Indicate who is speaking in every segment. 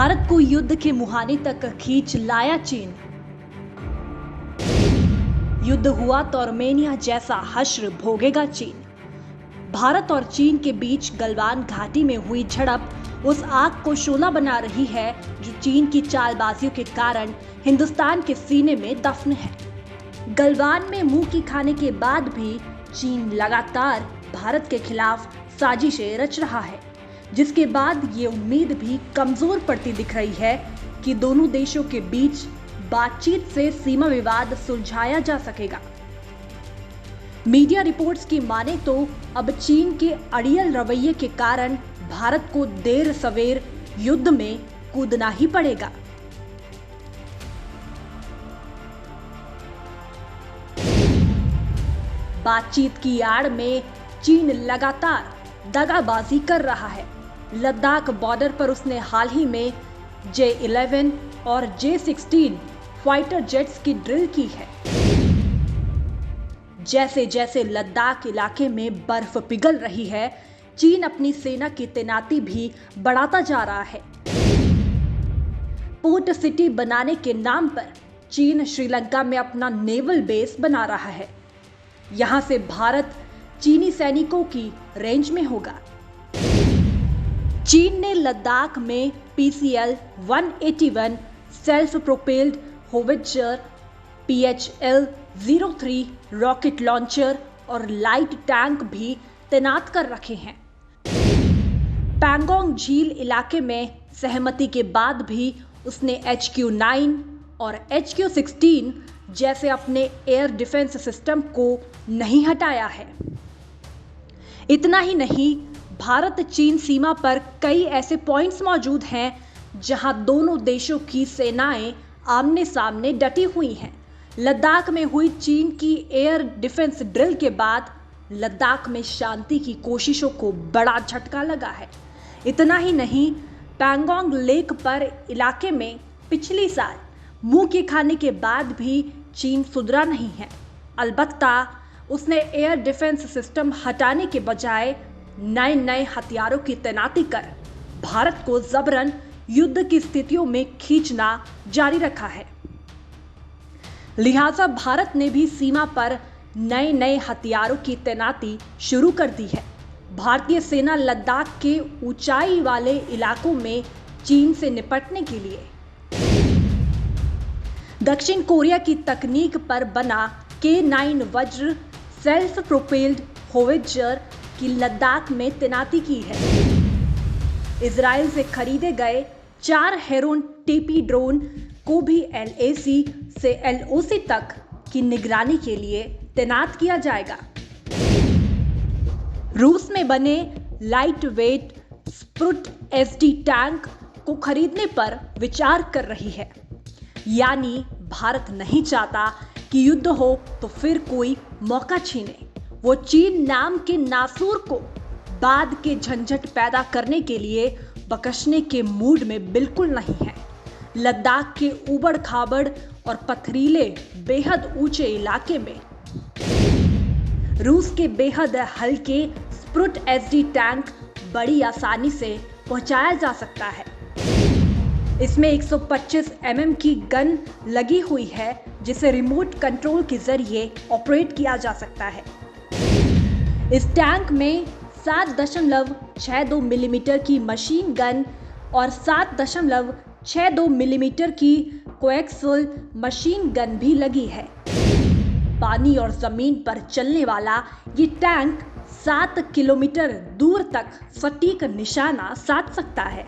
Speaker 1: भारत को युद्ध के मुहाने तक खींच लाया चीन। युद्ध हुआ तो आर्मेनिया जैसा हश्र भोगेगा चीन। भारत और चीन के बीच गलवान घाटी में हुई झड़प उस आग को शोला बना रही है जो चीन की चालबाजियों के कारण हिंदुस्तान के सीने में दफन है। गलवान में मुंह की खाने के बाद भी चीन लगातार भारत के खिलाफ साजिशें रच रहा है, जिसके बाद ये उम्मीद भी कमजोर पड़ती दिख रही है कि दोनों देशों के बीच बातचीत से सीमा विवाद सुलझाया जा सकेगा। मीडिया रिपोर्ट्स की माने तो अब चीन के अड़ियल रवैये के कारण भारत को देर सवेर युद्ध में कूदना ही पड़ेगा। बातचीत की आड़ में चीन लगातार दगाबाजी कर रहा है। लद्दाख बॉर्डर पर उसने हाल ही में J-11 और J-16 फाइटर जेट्स की ड्रिल की है। जैसे जैसे लद्दाख इलाके में बर्फ पिघल रही है, चीन अपनी सेना की तैनाती भी बढ़ाता जा रहा है। पोर्ट सिटी बनाने के नाम पर चीन श्रीलंका में अपना नेवल बेस बना रहा है। यहां से भारत चीनी सैनिकों की रेंज में होगा। चीन ने लद्दाख में PCL-181 self propelled howitzer, PHL-03 rocket launcher और लाइट टैंक भी तैनात कर रखे हैं। पैंगोंग झील इलाके में सहमति के बाद भी उसने HQ-9 और HQ-16 जैसे अपने एयर डिफेंस सिस्टम को नहीं हटाया है। इतना ही नहीं, भारत चीन सीमा पर कई ऐसे पॉइंट्स मौजूद हैं जहां दोनों देशों की सेनाएं आमने सामने डटी हुई हैं। लद्दाख में हुई चीन की एयर डिफेंस ड्रिल के बाद लद्दाख में शांति की कोशिशों को बड़ा झटका लगा है। इतना ही नहीं, पैंगोंग लेक पर इलाके में पिछली साल मुंह की खाने के बाद भी चीन सुधरा नहीं है। अलबत्ता उसने एयर डिफेंस सिस्टम हटाने के बजाय नए हथियारों की तैनाती कर भारत को जबरन युद्ध की स्थितियों में खींचना जारी रखा है। लिहाजा भारत ने भी सीमा पर नए हथियारों की तैनाती शुरू कर दी है। भारतीय सेना लद्दाख के ऊंचाई वाले इलाकों में चीन से निपटने के लिए दक्षिण कोरिया की तकनीक पर बना K-9 वज्र सेल्फ प्रोपेल्ड होवित्जर की लद्दाख में तैनाती की है। इजराइल से खरीदे गए 4 हेरोन TP ड्रोन को भी LAC से LOC तक की निगरानी के लिए तैनात किया जाएगा। रूस में बने लाइट वेट स्प्रुट SD टैंक को खरीदने पर विचार कर रही है। यानी भारत नहीं चाहता कि युद्ध हो तो फिर कोई मौका छीने। वो चीन नाम के नासूर को बाद के झंझट पैदा करने के लिए बकशने के मूड में बिल्कुल नहीं है। लद्दाख के उबड़ खाबड़ और पथरीले बेहद ऊंचे इलाके में रूस के बेहद हल्के स्प्रुट SD टैंक बड़ी आसानी से पहुंचाया जा सकता है। इसमें 125 mm की गन लगी हुई है जिसे रिमोट कंट्रोल के जरिए ऑपरेट किया जा सकता है। इस टैंक में 7.62 मिलीमीटर की मशीन गन और 7.62 मिलीमीटर की कोएक्सियल मशीन गन भी लगी है। पानी और जमीन पर चलने वाला ये टैंक 7 किलोमीटर दूर तक सटीक निशाना साध सकता है।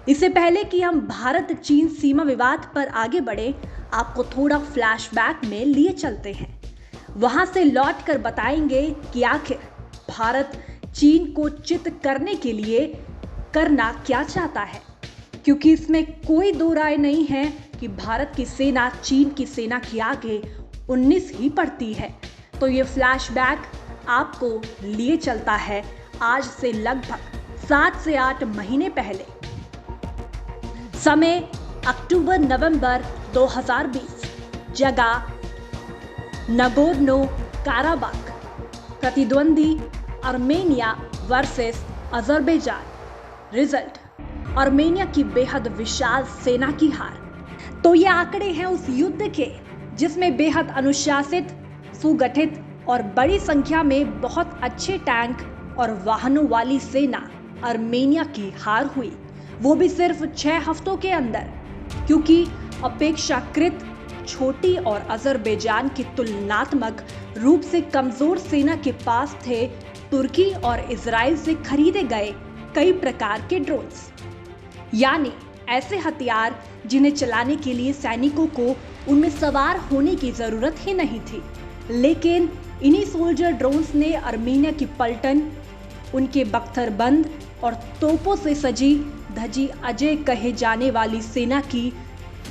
Speaker 1: इससे पहले कि हम भारत चीन सीमा विवाद पर आगे बढ़े, आपको थोड़ा फ्लैशबैक में लिए चलते हैं। वहां से लौटकर बताएंगे कि आखिर भारत चीन को चित करने के लिए करना क्या चाहता है, क्योंकि इसमें कोई दो राय नहीं है कि भारत की सेना चीन की सेना के आगे 19 ही पड़ती है। तो ये फ्लैशबैक आपको लिए चलता है आज से लगभग 7 से 8 महीने पहले। समय अक्टूबर-नवंबर 2020। जगह नगोर्नो काराबाख। प्रतिद्वंदी Armenia versus Azerbaijan. Result Armenia की बेहद विशाल सेना की हार। तो ये आंकड़े हैं उस युद्ध के जिसमें बेहद अनुशासित, सुगठित और बड़ी संख्या में बहुत अच्छे टैंक और वाहनों वाली सेना आर्मेनिया की हार हुई, वो भी सिर्फ 6 हफ्तों के अंदर। क्योंकि अपेक्षाकृत छोटी और अजरबैजान की तुलनात्मक रूप से कमजोर सेना के पास थे तुर्की और इजराइल से खरीदे गए कई प्रकार के ड्रोन्स, यानी ऐसे हथियार जिन्हें चलाने के लिए सैनिकों को उनमें सवार होने की जरूरत ही नहीं थी। लेकिन इन्हीं सोल्जर ड्रोन्स ने आर्मेनिया की पलटन, उनके बख्तरबंद और तोपों से सजी धजी अजय कहे जाने वाली सेना की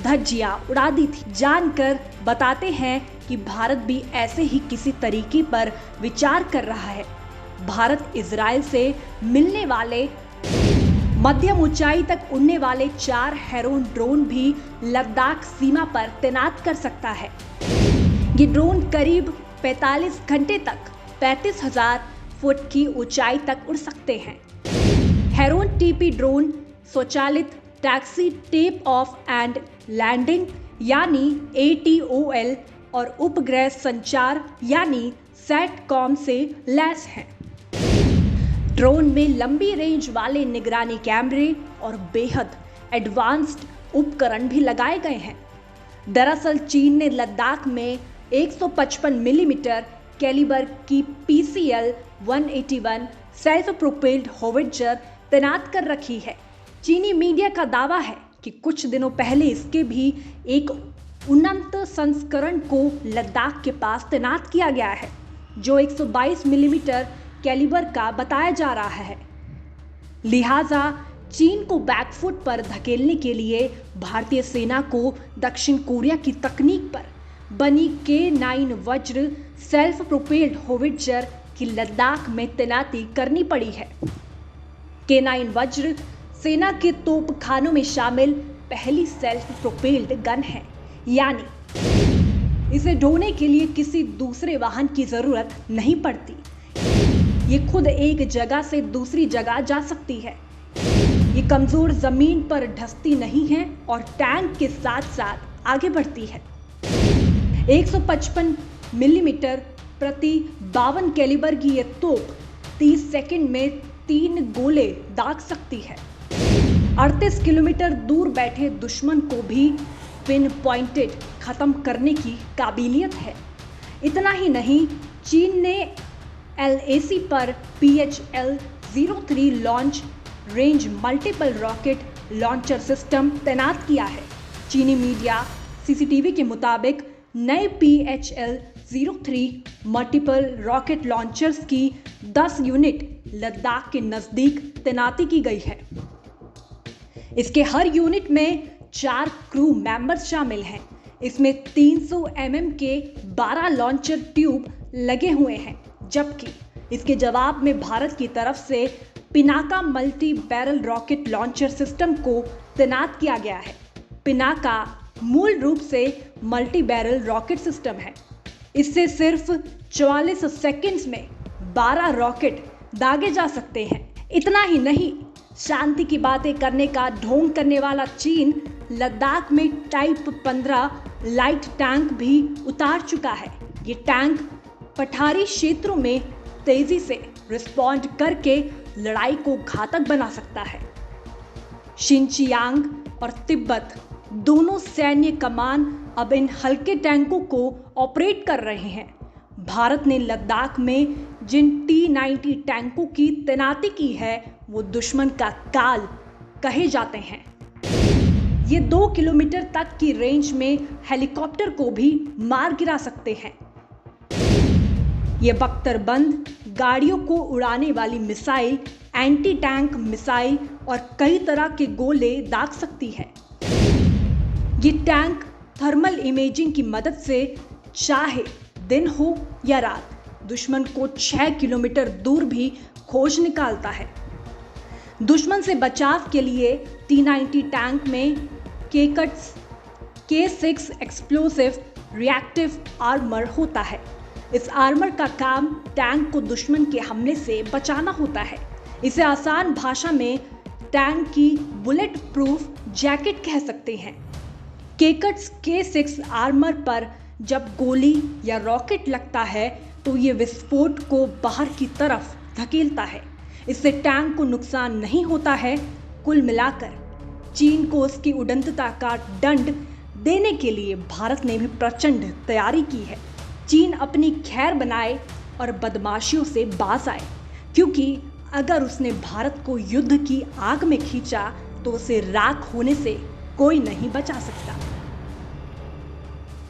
Speaker 1: धज्जियां उड़ा दी थी। जानकर बताते हैं कि भारत भी ऐसे ही किसी तरीके पर विचार कर रहा है। भारत इजराइल से मिलने वाले मध्यम ऊंचाई तक उड़ने वाले 4 हेरोन ड्रोन भी लद्दाख सीमा पर तैनात कर सकता है। ये ड्रोन करीब 45 घंटे तक 35,000 फुट की ऊंचाई तक उड़ सकते हैं। हेरोन टीपी ड्रोन स्वचालित taxi take off and landing यानी ATOL और उपग्रह संचार यानी सैटकॉम से लैस हैं। ड्रोन में लंबी रेंज वाले निगरानी कैमरे और बेहद एडवांस्ड उपकरण भी लगाए गए हैं। दरअसल चीन ने लद्दाख में 155 मिलीमीटर कैलिबर की PCL-181 सेल्फ प्रोपेल्ड होवित्जर तैनात कर रखी है। चीनी मीडिया का दावा है कि कुछ दिनों पहले इसके भी एक उन्नत संस्करण को लद्दाख के पास तैनात किया गया है, जो 122 मिलीमीटर कैलिबर का बताया जा रहा है। लिहाजा चीन को बैकफुट पर धकेलने के लिए भारतीय सेना को दक्षिण कोरिया की तकनीक पर बनी K9 वज्र सेल्फ प्रोपेल्ड होवित्जर की लद्दाख में तैनाती करनी पड़ी है। K9 वज्र सेना के तोपखानों में शामिल पहली सेल्फ प्रोपेल्ड गन है, यानी इसे ढोने के लिए किसी दूसरे वाहन की जरूरत नहीं पड़ती। ये खुद एक जगह से दूसरी जगह जा सकती है। ये कमजोर जमीन पर धंसती नहीं है और टैंक के साथ साथ आगे बढ़ती है। 155 मिलीमीटर प्रति 52 कैलिबर की यह तोप 30 सेकंड में 3 गोले दाग सकती है। 38 किलोमीटर दूर बैठे दुश्मन को भी पिन पॉइंटेड खत्म करने की काबिलियत है। इतना ही नहीं, चीन ने LAC पर PHL-03 launch range multiple rocket launcher system तैनात किया है। चीनी मीडिया CCTV के मुताबिक नए PHL-03 मल्टीपल रॉकेट लॉन्चर्स की 10 यूनिट लद्दाख के नजदीक तैनाती की गई है। इसके हर यूनिट में 4 क्रू मेंबर्स शामिल हैं। इसमें 300 mm के 12 लॉन्चर ट्यूब लगे हुए हैं, जबकि इसके जवाब में भारत की तरफ से Pinaka multi barrel rocket launcher system को तैनात किया गया है। पिनाका मूल रूप से मल्टी बैरल रॉकेट सिस्टम है। इससे सिर्फ 44 सेकंड्स में 12 रॉकेट दागे जा सकते हैं। इतना ही नहीं, शांति की बातें करने का ढोंग करने वाला चीन लद्दाख में टाइप 15 लाइट टैंक भी उतार चुका है। ये टैंक पठारी क्षेत्रों में तेजी से रिस्पॉन्ड करके लड़ाई को घातक बना सकता है। शिनचियांग और तिब्बत दोनों सैन्य कमान अब इन हल्के टैंकों को ऑपरेट कर रहे हैं। भारत ने लद्दाख में जिन T-90 टैंकों की तैनाती की है वो दुश्मन का काल कहे जाते हैं। ये 2 किलोमीटर तक की रेंज में हेलीकॉप्टर को भी मार गिरा सकते हैं। ये बख्तरबंद गाड़ियों को उड़ाने वाली मिसाइल, एंटी टैंक मिसाइल और कई तरह के गोले दाग सकती है। ये टैंक थर्मल इमेजिंग की मदद से चाहे दिन हो या रात दुश्मन को 6 किलोमीटर दूर भी खोज निकालता है। दुश्मन से बचाव के लिए T-90 टैंक में K6 एक्सप्लोसिव रिएक्टिव आर्मर होता है। इस आर्मर का काम टैंक को दुश्मन के हमले से बचाना होता है। इसे आसान भाषा में टैंक की बुलेट प्रूफ जैकेट कह सकते हैं। केकट्स K6 आर्मर पर जब गोली या रॉकेट लगता है तो ये विस्फोट को बाहर की तरफ धकेलता है। इससे टैंक को नुकसान नहीं होता है। कुल मिलाकर चीन को उसकी उड़ंतता का दंड देने के लिए भारत ने भी प्रचंड तैयारी की है। चीन अपनी खैर बनाए और बदमाशियों से बाज आए, क्योंकि अगर उसने भारत को युद्ध की आग में खींचा तो उसे राख होने से कोई नहीं बचा सकता।